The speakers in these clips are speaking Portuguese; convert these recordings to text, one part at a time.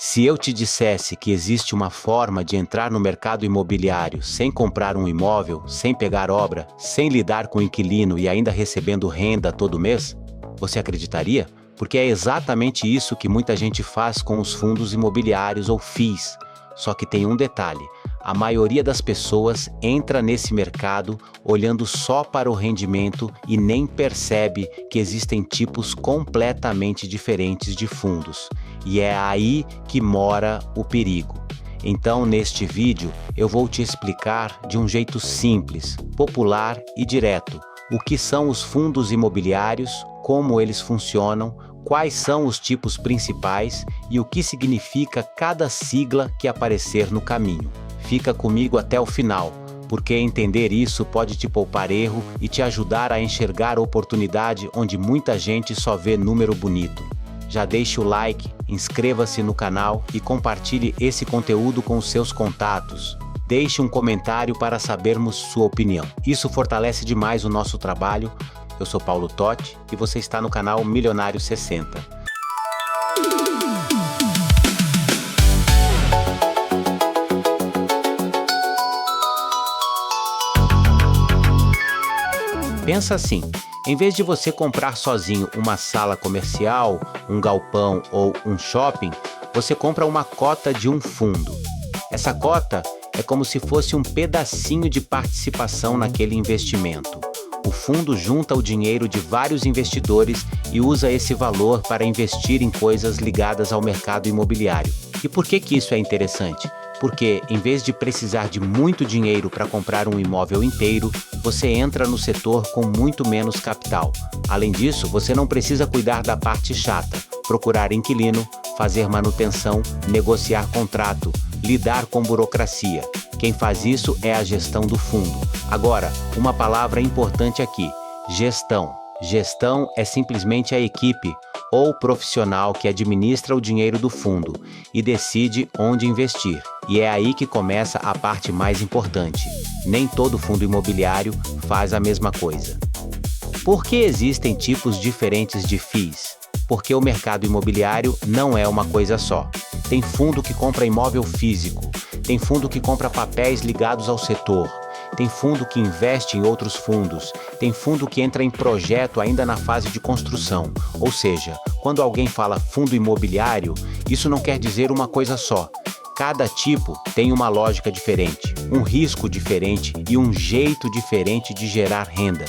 Se eu te dissesse que existe uma forma de entrar no mercado imobiliário sem comprar um imóvel, sem pegar obra, sem lidar com o inquilino e ainda recebendo renda todo mês, você acreditaria? Porque é exatamente isso que muita gente faz com os fundos imobiliários ou FIIs. Só que tem um detalhe: a maioria das pessoas entra nesse mercado olhando só para o rendimento e nem percebe que existem tipos completamente diferentes de fundos. E é aí que mora o perigo. Então, neste vídeo, eu vou te explicar de um jeito simples, popular e direto o que são os fundos imobiliários, como eles funcionam, quais são os tipos principais e o que significa cada sigla que aparecer no caminho. Fica comigo até o final, porque entender isso pode te poupar erro e te ajudar a enxergar oportunidade onde muita gente só vê número bonito. Já deixe o like, inscreva-se no canal e compartilhe esse conteúdo com os seus contatos. Deixe um comentário para sabermos sua opinião. Isso fortalece demais o nosso trabalho. Eu sou Paulo Totti e você está no canal Milionário 60. Pensa assim, em vez de você comprar sozinho uma sala comercial, um galpão ou um shopping, você compra uma cota de um fundo. Essa cota é como se fosse um pedacinho de participação naquele investimento. O fundo junta o dinheiro de vários investidores e usa esse valor para investir em coisas ligadas ao mercado imobiliário. E por que isso é interessante? Porque, em vez de precisar de muito dinheiro para comprar um imóvel inteiro, você entra no setor com muito menos capital. Além disso, você não precisa cuidar da parte chata, procurar inquilino, fazer manutenção, negociar contrato, lidar com burocracia. Quem faz isso é a gestão do fundo. Agora, uma palavra importante aqui: gestão. Gestão é simplesmente a equipe ou profissional que administra o dinheiro do fundo e decide onde investir. E é aí que começa a parte mais importante. Nem todo fundo imobiliário faz a mesma coisa. Por que existem tipos diferentes de FIIs? Porque o mercado imobiliário não é uma coisa só. Tem fundo que compra imóvel físico, tem fundo que compra papéis ligados ao setor, tem fundo que investe em outros fundos, tem fundo que entra em projeto ainda na fase de construção. Ou seja, quando alguém fala fundo imobiliário, isso não quer dizer uma coisa só. Cada tipo tem uma lógica diferente, um risco diferente e um jeito diferente de gerar renda.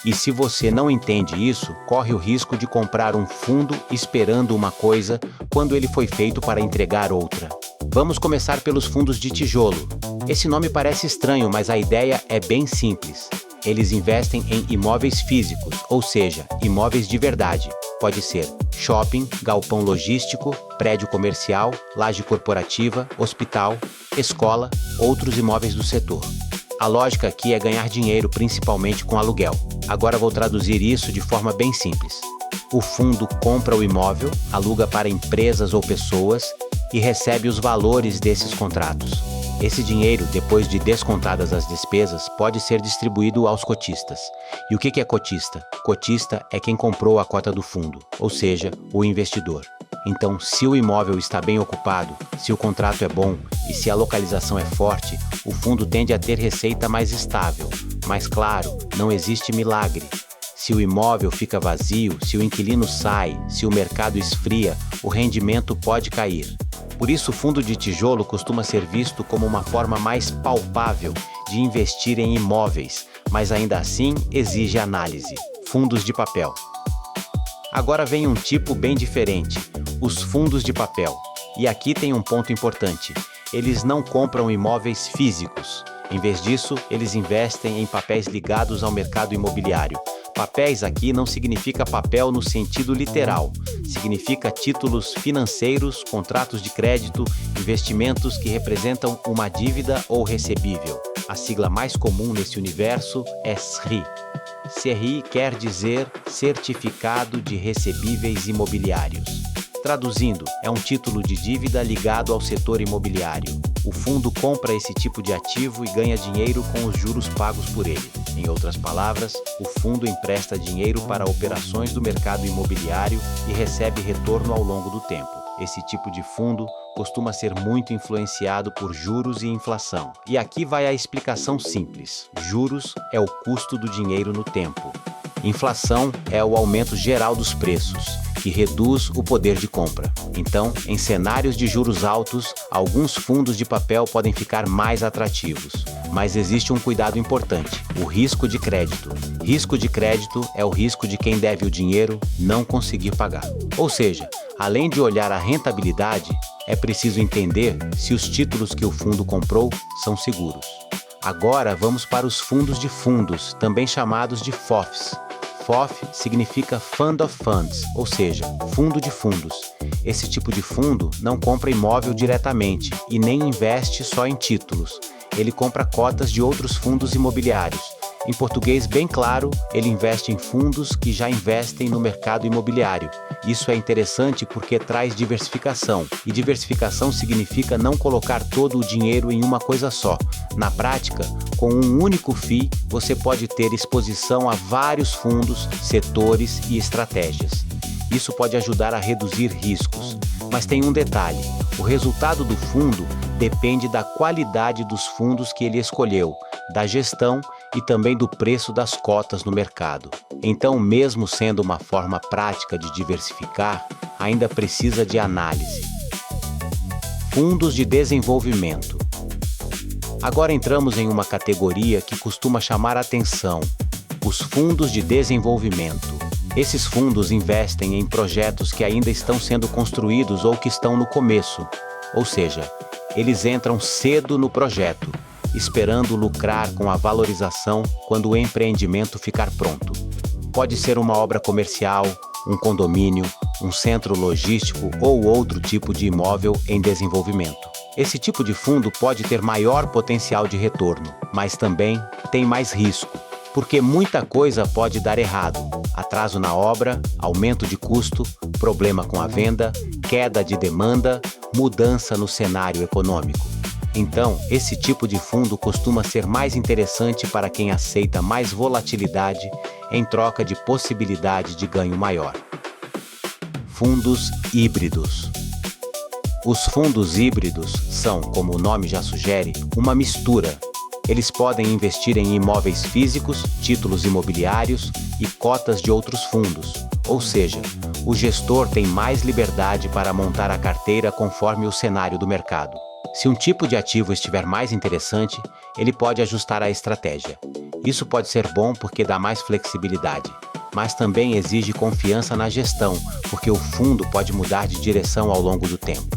E se você não entende isso, corre o risco de comprar um fundo esperando uma coisa quando ele foi feito para entregar outra. Vamos começar pelos fundos de tijolo. Esse nome parece estranho, mas a ideia é bem simples. Eles investem em imóveis físicos, ou seja, imóveis de verdade. Pode ser shopping, galpão logístico, prédio comercial, laje corporativa, hospital, escola, outros imóveis do setor. A lógica aqui é ganhar dinheiro principalmente com aluguel. Agora vou traduzir isso de forma bem simples. O fundo compra o imóvel, aluga para empresas ou pessoas e recebe os valores desses contratos. Esse dinheiro, depois de descontadas as despesas, pode ser distribuído aos cotistas. E o que é cotista? Cotista é quem comprou a cota do fundo, ou seja, o investidor. Então, se o imóvel está bem ocupado, se o contrato é bom e se a localização é forte, o fundo tende a ter receita mais estável. Mas claro, não existe milagre. Se o imóvel fica vazio, se o inquilino sai, se o mercado esfria, o rendimento pode cair. Por isso, o fundo de tijolo costuma ser visto como uma forma mais palpável de investir em imóveis, mas ainda assim exige análise. Fundos de papel. Agora vem um tipo bem diferente, os fundos de papel. E aqui tem um ponto importante: eles não compram imóveis físicos. Em vez disso, eles investem em papéis ligados ao mercado imobiliário. Papéis aqui não significa papel no sentido literal. Significa títulos financeiros, contratos de crédito, investimentos que representam uma dívida ou recebível. A sigla mais comum nesse universo é CRI. CRI quer dizer Certificado de Recebíveis Imobiliários. Traduzindo, é um título de dívida ligado ao setor imobiliário. O fundo compra esse tipo de ativo e ganha dinheiro com os juros pagos por ele. Em outras palavras, o fundo empresta dinheiro para operações do mercado imobiliário e recebe retorno ao longo do tempo. Esse tipo de fundo costuma ser muito influenciado por juros e inflação. E aqui vai a explicação simples. Juros é o custo do dinheiro no tempo. Inflação é o aumento geral dos preços, que reduz o poder de compra. Então, em cenários de juros altos, alguns fundos de papel podem ficar mais atrativos. Mas existe um cuidado importante: o risco de crédito. Risco de crédito é o risco de quem deve o dinheiro não conseguir pagar. Ou seja, além de olhar a rentabilidade, é preciso entender se os títulos que o fundo comprou são seguros. Agora vamos para os fundos de fundos, também chamados de FOFs. FOF significa Fund of Funds, ou seja, fundo de fundos. Esse tipo de fundo não compra imóvel diretamente e nem investe só em títulos. Ele compra cotas de outros fundos imobiliários. Em português bem claro, ele investe em fundos que já investem no mercado imobiliário. Isso é interessante porque traz diversificação. E diversificação significa não colocar todo o dinheiro em uma coisa só. Na prática, com um único FII, você pode ter exposição a vários fundos, setores e estratégias. Isso pode ajudar a reduzir riscos. Mas tem um detalhe: o resultado do fundo depende da qualidade dos fundos que ele escolheu, da gestão e também do preço das cotas no mercado. Então, mesmo sendo uma forma prática de diversificar, ainda precisa de análise. Fundos de desenvolvimento. Agora entramos em uma categoria que costuma chamar a atenção: os fundos de desenvolvimento. Esses fundos investem em projetos que ainda estão sendo construídos ou que estão no começo, ou seja, eles entram cedo no projeto, esperando lucrar com a valorização quando o empreendimento ficar pronto. Pode ser uma obra comercial, um condomínio, um centro logístico ou outro tipo de imóvel em desenvolvimento. Esse tipo de fundo pode ter maior potencial de retorno, mas também tem mais risco, porque muita coisa pode dar errado: atraso na obra, aumento de custo, problema com a venda, queda de demanda, mudança no cenário econômico. Então, esse tipo de fundo costuma ser mais interessante para quem aceita mais volatilidade em troca de possibilidade de ganho maior. Fundos híbridos. Os fundos híbridos são, como o nome já sugere, uma mistura. Eles podem investir em imóveis físicos, títulos imobiliários e cotas de outros fundos. Ou seja, o gestor tem mais liberdade para montar a carteira conforme o cenário do mercado. Se um tipo de ativo estiver mais interessante, ele pode ajustar a estratégia. Isso pode ser bom porque dá mais flexibilidade, mas também exige confiança na gestão, porque o fundo pode mudar de direção ao longo do tempo.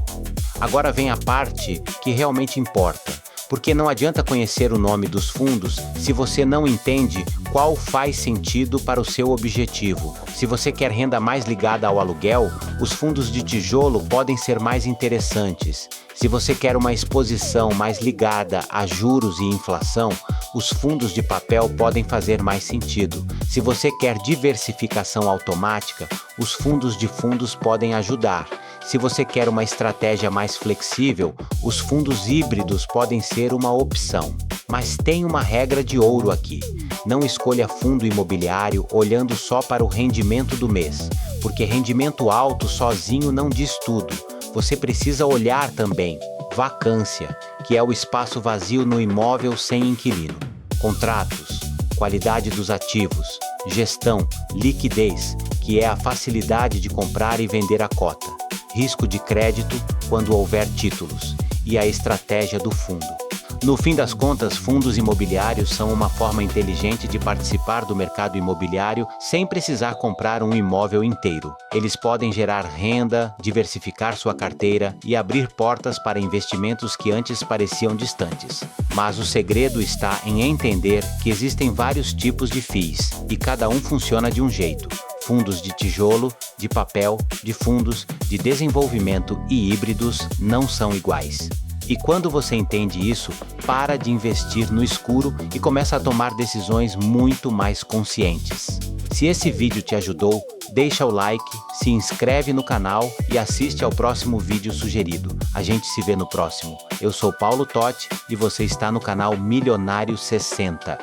Agora vem a parte que realmente importa, porque não adianta conhecer o nome dos fundos se você não entende qual faz sentido para o seu objetivo. Se você quer renda mais ligada ao aluguel, os fundos de tijolo podem ser mais interessantes. Se você quer uma exposição mais ligada a juros e inflação, os fundos de papel podem fazer mais sentido. Se você quer diversificação automática, os fundos de fundos podem ajudar. Se você quer uma estratégia mais flexível, os fundos híbridos podem ser uma opção. Mas tem uma regra de ouro aqui: não escolha fundo imobiliário olhando só para o rendimento do mês, porque rendimento alto sozinho não diz tudo. Você precisa olhar também vacância, que é o espaço vazio no imóvel sem inquilino, contratos, qualidade dos ativos, gestão, liquidez, que é a facilidade de comprar e vender a cota, risco de crédito quando houver títulos, e a estratégia do fundo. No fim das contas, fundos imobiliários são uma forma inteligente de participar do mercado imobiliário sem precisar comprar um imóvel inteiro. Eles podem gerar renda, diversificar sua carteira e abrir portas para investimentos que antes pareciam distantes. Mas o segredo está em entender que existem vários tipos de FIIs e cada um funciona de um jeito. Fundos de tijolo, de papel, de fundos, de desenvolvimento e híbridos não são iguais. E quando você entende isso, para de investir no escuro e começa a tomar decisões muito mais conscientes. Se esse vídeo te ajudou, deixa o like, se inscreve no canal e assiste ao próximo vídeo sugerido. A gente se vê no próximo. Eu sou Paulo Totti e você está no canal Milionário 60.